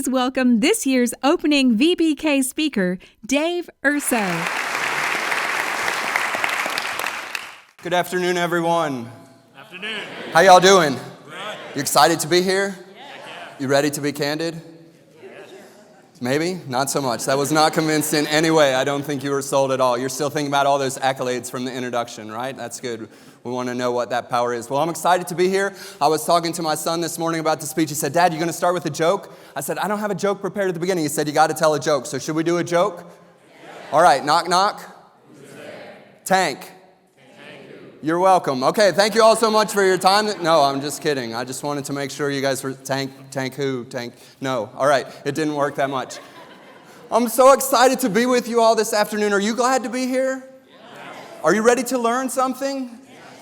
please welcome this year's opening VBK speaker, Dave Urso. Good afternoon, everyone. Afternoon. How y'all doing? Good. You excited to be here? Yeah. You ready to be candid? Maybe? Not so much. That was not convinced in any way. I don't think you were sold at all. You're still thinking about all those accolades from the introduction, right? That's good. We want to know what that power is. Well, I'm excited to be here. I was talking to my son this morning about the speech. He said, "Dad, you going to start with a joke?" I said, "I don't have a joke prepared at the beginning." He said, "You got to tell a joke. So should we do a joke?" Yeah. All right, knock, knock. Tank. You're welcome. Okay, thank you all so much for your time. No, I'm just kidding. I just wanted to make sure you guys were tank who? No. All right, it didn't work that much. I'm so excited to be with you all this afternoon. Are you glad to be here? Are you ready to learn something?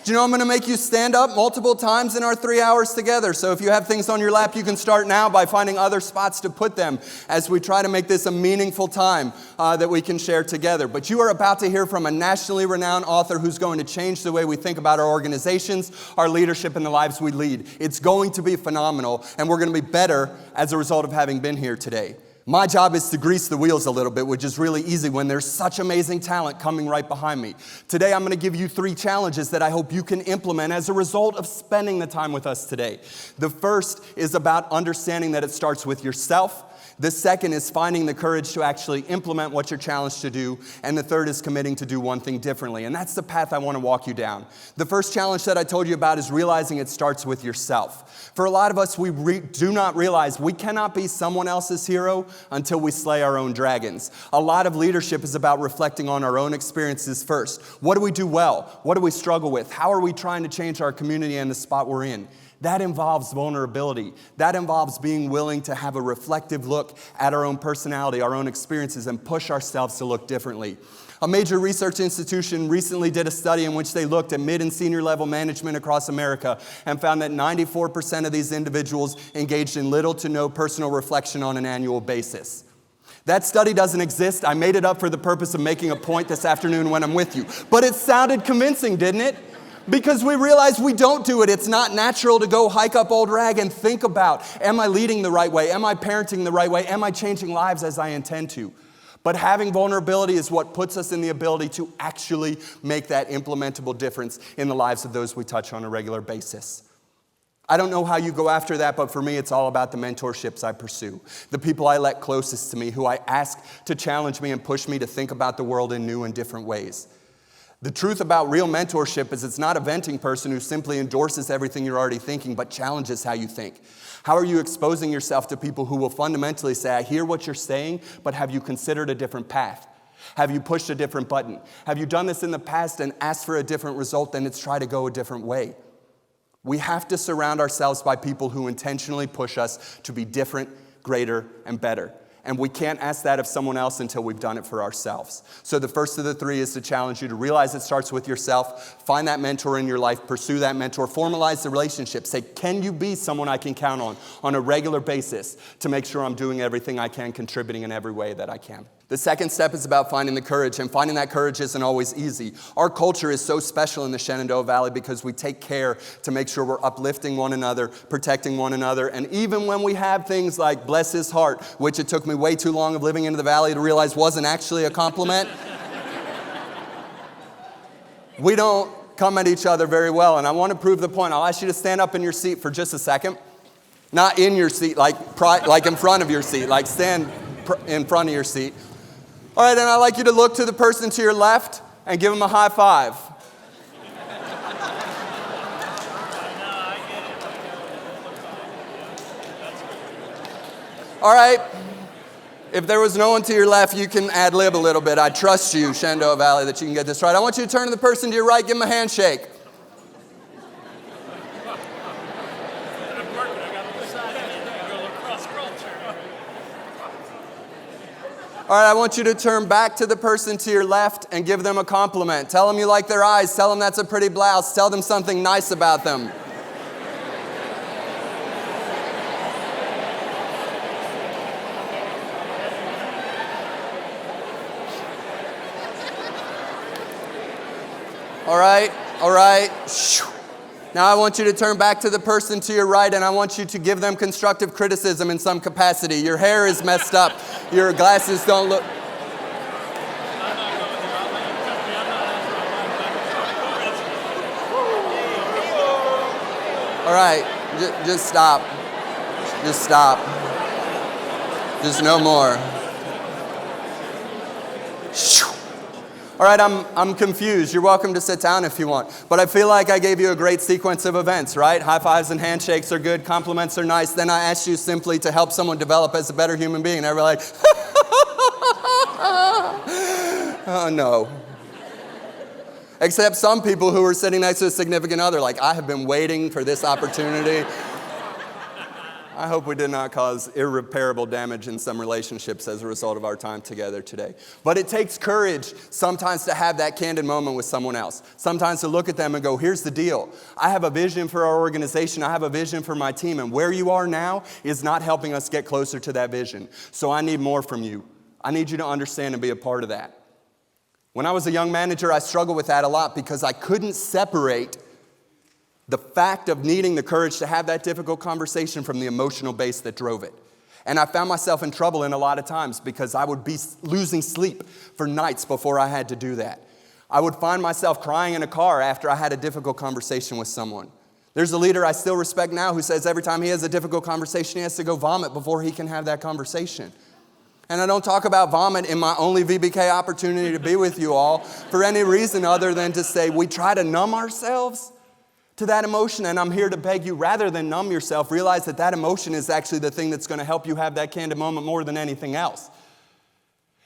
Do you know I'm going to make you stand up multiple times in our 3 hours together? So if you have things on your lap, you can start now by finding other spots to put them as we try to make this a meaningful time that we can share together. But you are about to hear from a nationally renowned author who's going to change the way we think about our organizations, our leadership, and the lives we lead. It's going to be phenomenal, and we're going to be better as a result of having been here today. My job is to grease the wheels a little bit, which is really easy when there's such amazing talent coming right behind me. Today, I'm going to give you 3 challenges that I hope you can implement as a result of spending the time with us today. The first is about understanding that it starts with yourself. The second is finding the courage to actually implement what you're challenged to do. And the third is committing to do one thing differently. And that's the path I want to walk you down. The first challenge that I told you about is realizing it starts with yourself. For a lot of us, we do not realize we cannot be someone else's hero until we slay our own dragons. A lot of leadership is about reflecting on our own experiences first. What do we do well? What do we struggle with? How are we trying to change our community and the spot we're in? That involves vulnerability. That involves being willing to have a reflective look at our own personality, our own experiences, and push ourselves to look differently. A major research institution recently did a study in which they looked at mid and senior level management across America and found that 94% of these individuals engaged in little to no personal reflection on an annual basis. That study doesn't exist. I made it up for the purpose of making a point this afternoon when I'm with you. But it sounded convincing, didn't it? Because we realize we don't do it. It's not natural to go hike up Old Rag and think about, am I leading the right way? Am I parenting the right way? Am I changing lives as I intend to? But having vulnerability is what puts us in the ability to actually make that implementable difference in the lives of those we touch on a regular basis. I don't know how you go after that, but for me, it's all about the mentorships I pursue. The people I let closest to me, who I ask to challenge me and push me to think about the world in new and different ways. The truth about real mentorship is it's not a venting person who simply endorses everything you're already thinking, but challenges how you think. How are you exposing yourself to people who will fundamentally say, I hear what you're saying, but have you considered a different path? Have you pushed a different button? Have you done this in the past and asked for a different result, then it's try to go a different way? We have to surround ourselves by people who intentionally push us to be different, greater, and better. And we can't ask that of someone else until we've done it for ourselves. So the first of the 3 is to challenge you to realize it starts with yourself. Find that mentor in your life. Pursue that mentor. Formalize the relationship. Say, can you be someone I can count on a regular basis to make sure I'm doing everything I can, contributing in every way that I can? The second step is about finding the courage, and finding that courage isn't always easy. Our culture is so special in the Shenandoah Valley because we take care to make sure we're uplifting one another, protecting one another, and even when we have things like bless his heart, which it took me way too long of living into the valley to realize wasn't actually a compliment, we don't come at each other very well, and I want to prove the point. I'll ask you to stand up in your seat for just a second. Not in your seat, like in front of your seat, like stand in front of your seat. All right, and I'd like you to look to the person to your left and give them a high five. All right, if there was no one to your left, you can ad-lib a little bit. I trust you, Shenandoah Valley, that you can get this right. I want you to turn to the person to your right, give them a handshake. All right, I want you to turn back to the person to your left and give them a compliment. Tell them you like their eyes. Tell them that's a pretty blouse. Tell them something nice about them. All right. Now I want you to turn back to the person to your right, and I want you to give them constructive criticism in some capacity. Your hair is messed up. Your glasses don't look... All right, just stop. Just stop. Just no more. All right, I'm confused. You're welcome to sit down if you want. But I feel like I gave you a great sequence of events, right? High fives and handshakes are good. Compliments are nice. Then I asked you simply to help someone develop as a better human being. And they were like, oh, no. Except some people who were sitting next to a significant other, like, I have been waiting for this opportunity. I hope we did not cause irreparable damage in some relationships as a result of our time together today. But it takes courage sometimes to have that candid moment with someone else. Sometimes to look at them and go, here's the deal. I have a vision for our organization. I have a vision for my team. And where you are now is not helping us get closer to that vision. So I need more from you. I need you to understand and be a part of that. When I was a young manager, I struggled with that a lot because I couldn't separate the fact of needing the courage to have that difficult conversation from the emotional base that drove it. And I found myself in trouble in a lot of times because I would be losing sleep for nights before I had to do that. I would find myself crying in a car after I had a difficult conversation with someone. There's a leader I still respect now who says every time he has a difficult conversation, he has to go vomit before he can have that conversation. And I don't talk about vomit in my only VBK opportunity to be with you all for any reason other than to say we try to numb ourselves to that emotion. And I'm here to beg you, rather than numb yourself, realize that that emotion is actually the thing that's going to help you have that candid moment more than anything else.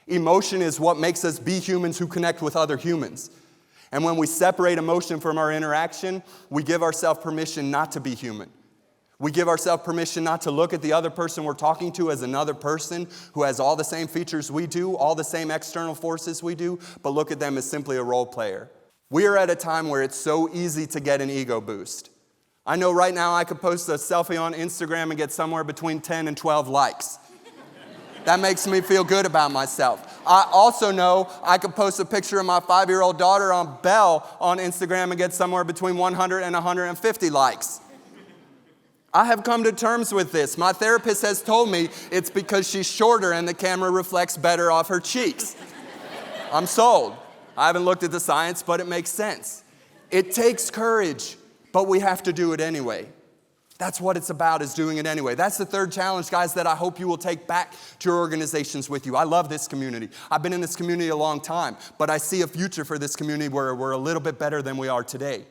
Emotion is what makes us be humans who connect with other humans. And when we separate emotion from our interaction, we give ourselves permission not to be human. We give ourselves permission not to look at the other person we're talking to as another person who has all the same features we do, all the same external forces we do, but look at them as simply a role player. We are at a time where it's so easy to get an ego boost. I know right now I could post a selfie on Instagram and get somewhere between 10 and 12 likes. That makes me feel good about myself. I also know I could post a picture of my 5-year-old daughter on Belle on Instagram and get somewhere between 100 and 150 likes. I have come to terms with this. My therapist has told me it's because she's shorter and the camera reflects better off her cheeks. I'm sold. I haven't looked at the science, but it makes sense. It takes courage, but we have to do it anyway. That's what it's about, is doing it anyway. That's the third challenge, guys, that I hope you will take back to your organizations with you. I love this community. I've been in this community a long time, but I see a future for this community where we're a little bit better than we are today.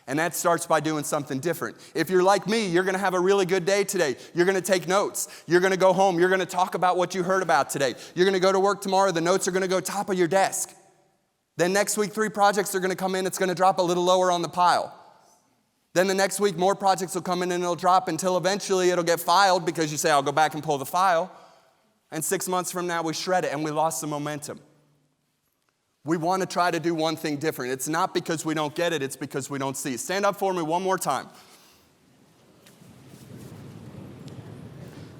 And that starts by doing something different. If you're like me, you're going to have a really good day today. You're going to take notes. You're going to go home. You're going to talk about what you heard about today. You're going to go to work tomorrow. The notes are going to go top of your desk. Then next week, 3 projects are going to come in. It's going to drop a little lower on the pile. Then the next week, more projects will come in and it'll drop until eventually it'll get filed because you say, I'll go back and pull the file. And 6 months from now, we shred it and we lost the momentum. We want to try to do one thing different. It's not because we don't get it, it's because we don't see it. Stand up for me one more time.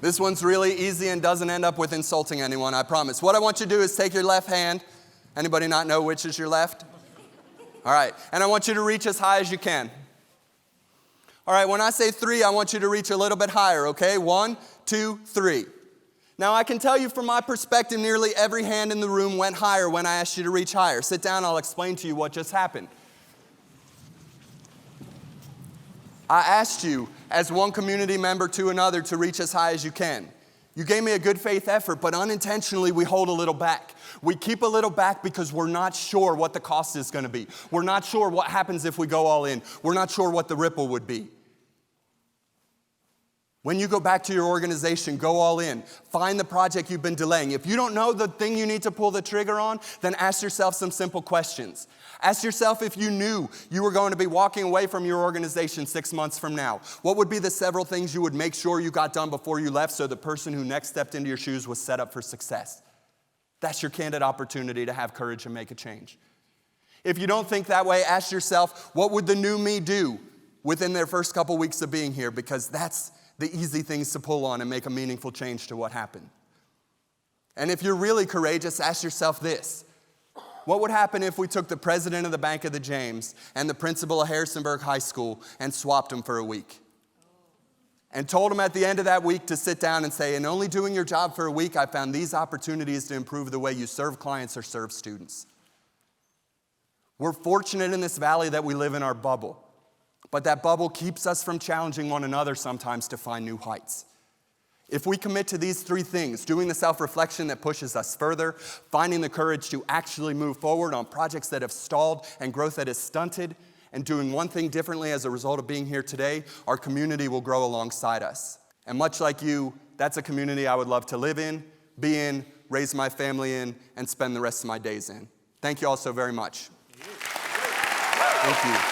This one's really easy and doesn't end up with insulting anyone, I promise. What I want you to do is take your left hand. Anybody not know which is your left? All right. And I want you to reach as high as you can. All right, when I say 3, I want you to reach a little bit higher, okay? 1, 2, 3. Now, I can tell you from my perspective, nearly every hand in the room went higher when I asked you to reach higher. Sit down, I'll explain to you what just happened. I asked you, as one community member to another, to reach as high as you can. You gave me a good faith effort, but unintentionally we hold a little back. We keep a little back because we're not sure what the cost is going to be. We're not sure what happens if we go all in. We're not sure what the ripple would be. When you go back to your organization, go all in. Find the project you've been delaying. If you don't know the thing you need to pull the trigger on, then ask yourself some simple questions. Ask yourself if you knew you were going to be walking away from your organization 6 months from now. What would be the several things you would make sure you got done before you left so the person who next stepped into your shoes was set up for success? That's your candid opportunity to have courage and make a change. If you don't think that way, ask yourself, what would the new me do within their first couple weeks of being here? Because that's the easy things to pull on and make a meaningful change to what happened. And if you're really courageous, ask yourself this. what would happen if we took the president of the Bank of the James and the principal of Harrisonburg High School and swapped them for a week? And told them at the end of that week to sit down and say, in only doing your job for a week, I found these opportunities to improve the way you serve clients or serve students. We're fortunate in this valley that we live in our bubble, but that bubble keeps us from challenging one another sometimes to find new heights. If we commit to these three things, doing the self-reflection that pushes us further, finding the courage to actually move forward on projects that have stalled and growth that is stunted, and doing one thing differently as a result of being here today, our community will grow alongside us. And much like you, that's a community I would love to live in, be in, raise my family in, and spend the rest of my days in. Thank you all so very much. Thank you.